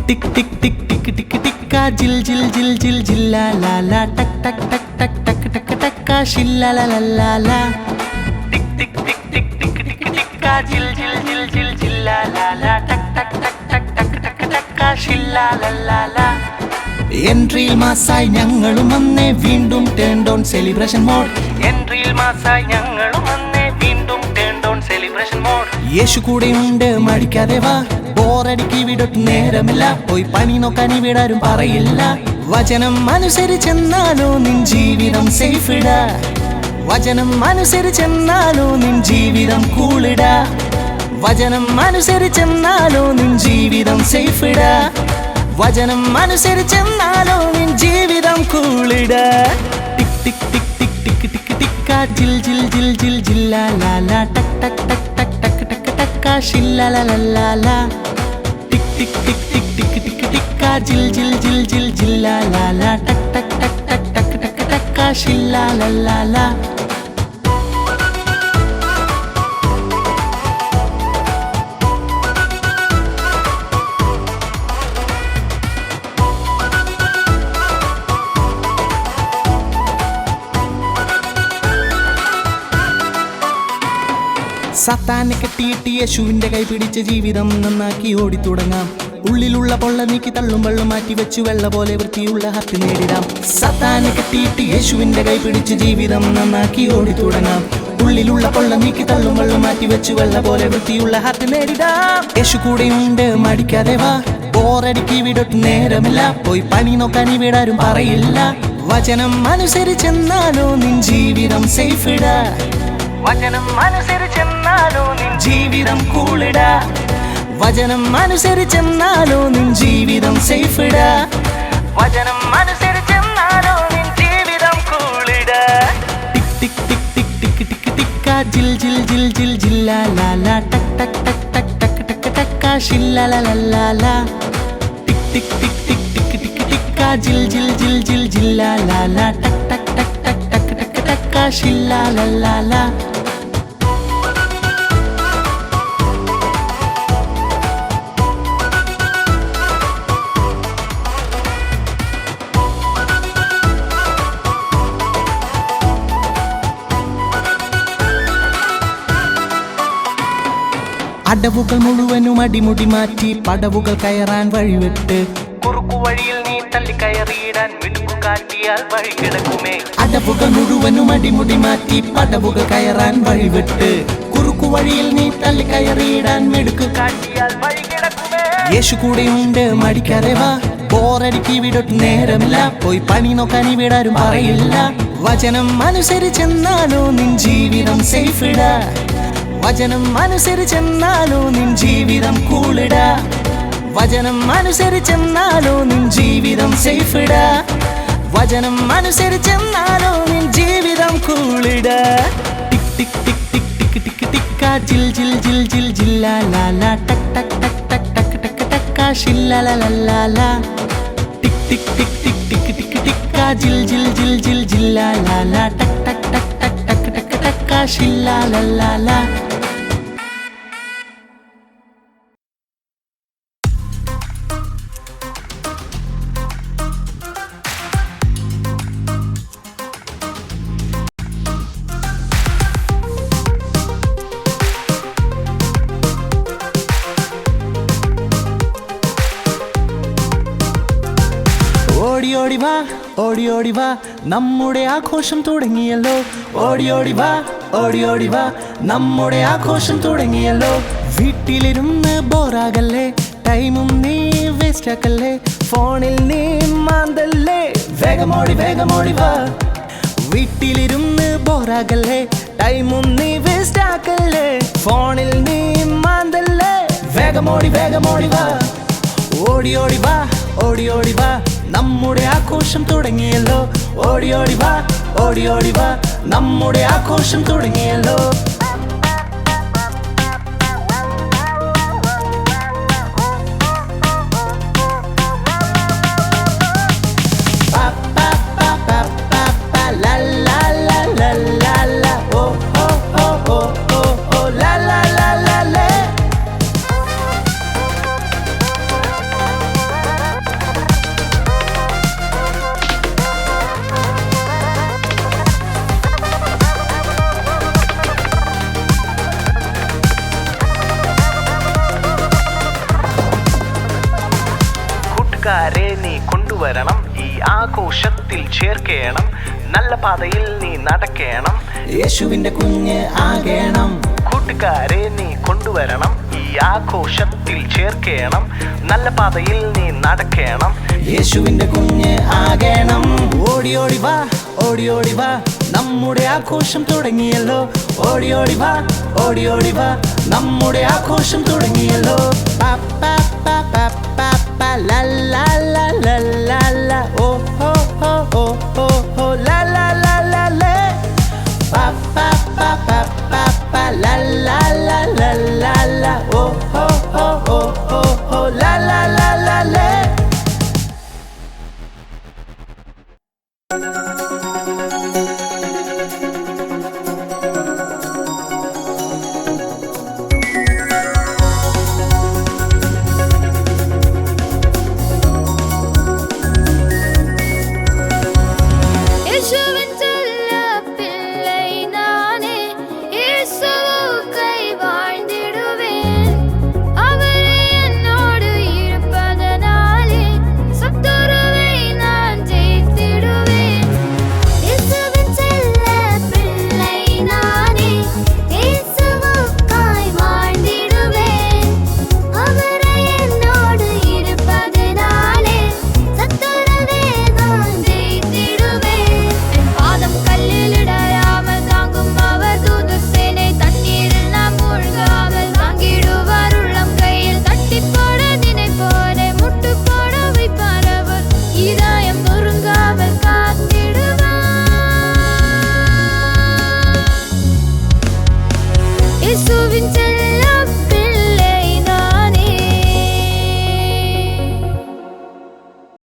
टिक टिक टिक टिक टिक टिक्का जिल जिल जिल जिल जिल्ला ला ला टक टक टक टक टक टक टक्का शिल्ला ला ला ला ला टिक टिक टिक टिक टिक टिक टिक्का जिल जिल जिल जिल जिल्ला ला ला टक टक टक टक टक टक टक्का शिल्ला ला ला ला എൻട്രിയിൽ മാസായി ഞങ്ങളും വന്നേ വീണ്ടും ടേൺ ഡൗൺ സെലിബ്രേഷൻ മോഡ് എൻട്രിയിൽ മാസായി ഞങ്ങളും വന്നേ വീണ്ടും ടേൺ ഡൗൺ സെലിബ്രേഷൻ മോഡ് യേശു കൂടെയുണ്ട് മടിക്കാതെ വാ ബോറടിക്ക് വിടൊട്ടും നേരമില്ല പോയി പണി നോക്കാൻ ഇവിടാരും പറയില്ല വചനം അനുസരിച്ചെന്നാലോ നിൻ ജീവിതം സേഫിട വചനം അനുസരിച്ചെന്നാലോ നിൻ ജീവിതം കൂളിട വചനം അനുസരിച്ചെന്നാലോ നിൻ ജീവിതം സേഫിട വചനം അനുസരിച്ചെന്നാലോ നിൻ ജീവിതം കൂളിട ടിക് ടിക് ടിക് ടിക് ടിക് ടിക് ടിക്ക ജിൽ ജിൽ ജിൽ ജിൽ ജില്ലാ ലാ ലാ ടക് ടക് ടക് ടക് ടക് ടക് ടക്ക ഷില്ലാ ലാ ലാ ലാ ലാ ടിക് ടിക് ടിക് ടിക് ടിക് ടിക് ടിക്ക ജിൽ ജിൽ ജിൽ ജിൽ ജില്ലാ ലാ ലാ ടക് ടക് ടക് ടക് ടക് ടക് ടക്ക ഷില്ലാ ലാ ലാ ലാ സത്താനെ കെട്ടിയിട്ട് യേശുവിന്റെ കൈ പിടിച്ച ജീവിതം നന്നാക്കി ഓടിത്തുടങ്ങാം ഉള്ളിലുള്ള പൊള്ള നീക്കി തള്ളും വെള്ളം മാറ്റി വെച്ചു വെള്ള പോലെ വൃത്തിയുള്ള ഹാർട്ട് നേടിടാം സത്താനെ കെട്ടിയിട്ട് യേശുവിന്റെ കൈ പിടിച്ച ജീവിതം നന്നാക്കി ഓടിത്തുടങ്ങാം ഉള്ളിലുള്ള പൊള്ള നീക്കി തള്ളും വെള്ളം മാറ്റി വെച്ചു വെള്ള പോലെ വൃത്തിയുള്ള ഹാർട്ട് നേടിടാം യേശു കൂടെയുണ്ട് മടിക്കാതെ വാ ബോറടിക്ക് വിടൊട്ടും നേരമില്ല പോയി പണി നോക്കാൻ ഇവിടാരും പറയില്ല വചനം അനുസരിച്ചെന്നാലോ നിൻ ജീവിതം സേഫിട വചനം അനുസരിച്ചെന്നാലോ നിൻ ജീവിതം കൂളിട വചനം അനുസരിച്ചെന്നാലോ നിൻ ജീവിതം സേഫിട വചനം അനുസരിച്ചെന്നാലോ നിൻ ജീവിതം കൂളിട ടിക് ടിക് ടിക് ടിക് ടിക് ടിക് ടിക്ക ജിൽ ജിൽ ജിൽ ജിൽ ജില്ലാ ലാ ലാ ടക് ടക് ടക് ടക് ടക് ടക് ടക്ക ഷില്ലാ ലാ ലാ ലാ ലാ ടിക് ടിക് ടിക് ടിക് ടിക് ടിക് ടിക്ക ജിൽ ജിൽ ജിൽ ജിൽ ജില്ലാ ലാ ലാ ടക് ടക് ടക് ടക് ടക് ടക് ടക്ക ഷില്ലാ ലാ ലാ ലാ അടവുകൾ മുഴുവനും അടിമുടി മാറ്റി പടവുകൾ കയറാൻ വഴിവിട്ട് കുറുക്കു വഴിയിൽ നീ തള്ളിക്കയറിയിടാൻ മിടുക്കു കാട്ടിയാൽ വഴി കിടക്കുമേ അടവുകൾ മുഴുവനും അടിമുടി മാറ്റി പടവുകൾ കയറാൻ വഴിവിട്ട് കുറുക്കു വഴിയിൽ നീ തള്ളിക്കയറിയിടാൻ മിടുക്കു കാട്ടിയാൽ വഴി കിടക്കുമേ യേശു കൂടെയുണ്ട് മടിക്കാതെ വാ ബോറടിക്ക് വിടൊട്ടും നേരമില്ല പോയി പണി നോക്കാൻ ഇവിടാരും പറയില്ല വചനം അനുസരിച്ചെന്നാലോ നിൻ ജീവിതം സേഫിട വചനം അനുസരിച്ചെന്നാലോ നിൻ ജീവിതം കൂളിട വചനം അനുസരിച്ചെന്നാലോ നിൻ ജീവിതം സേഫിട വചനം അനുസരിച്ചെന്നാലോ നിൻ ജീവിതം കൂളിട ടിക് ടിക് ടിക് ടിക് ടിക് ടിക് ടിക്ക ജിൽ ജിൽ ജിൽ ജിൽ ജില്ലാ ലാ ലാ ടക് ടക് ടക് ടക് ടക് ടക് ടക്ക ഷില്ലാ ലാ ലാ ലാ ലാ ടിക് ടിക് ടിക് ടിക് ടിക് ടിക് ടിക്ക ജിൽ ജിൽ ജിൽ ജിൽ ജില്ലാ ലാ ലാ ടക് ടക് ടക് ടക് ടക് ടക് ടക്ക ഷില്ലാ ലാ ലാ ലാ ഓടി വാ ഓടി ഓടി വാ നമ്മുടെ ആഘോഷം തുടങ്ങിയല്ലോ ഓടി ഓടി വാ ഓടി ഓടി വാ നമ്മുടെ ആഘോഷം തുടങ്ങിയല്ലോ വീട്ടിലിരുന്ന് ബോറാകല്ലേ ടൈമും നീ വേസ്റ്റ് ആക്കല്ലേ ഫോണിൽ നീ മാന്തല്ലേ വേഗമോടി വേഗമോടി വാ വീട്ടിലിരുന്ന് ബോറാകല്ലേ ടൈമും നീ വേസ്റ്റ് ആക്കല്ലേ ഫോണിൽ നീ മാന്തല്ലേ വേഗമോടി വേഗമോടി വാ ഓടി ഓടി വാ ഓടി ഓടി വാ നമ്മുടെ ആഘോഷം തുടങ്ങിയല്ലോ ഓടി ഓടി വാ ഓടി ഓടി വാ നമ്മുടെ ആഘോഷം തുടങ്ങിയല്ലോ കൂട്ടുകാരെ നീ കൊണ്ടുവരണം, ഈ ആഘോഷത്തിൽ ചേർക്കണം, നല്ല പാതയിൽ നീ നടക്കണം, യേശുവിന്റെ കുഞ്ഞ് ആകണം. കൂട്ടുകാരെ നീ കൊണ്ടുവരണം, ഈ ആഘോഷത്തിൽ ചേർക്കണം, നല്ല പാതയിൽ നീ നടക്കണം, യേശുവിന്റെ കുഞ്ഞ് ആകണം. ഓടി ഓടി വാ, ഓടി ഓടി വാ, നമ്മുടെ ആഘോഷം തുടങ്ങിയല്ലോ. ഓടി ഓടി വാ, ഓടി ഓടി വാ, നമ്മുടെ ആഘോഷം തുടങ്ങിയല്ലോ. ലാ ലാ ലാ ലാ ലാ ലാ, ഓ ഓ ഓ ഓ ഓ ഓ, ലാ ലാ ലാ ലാ ലാ, ലാ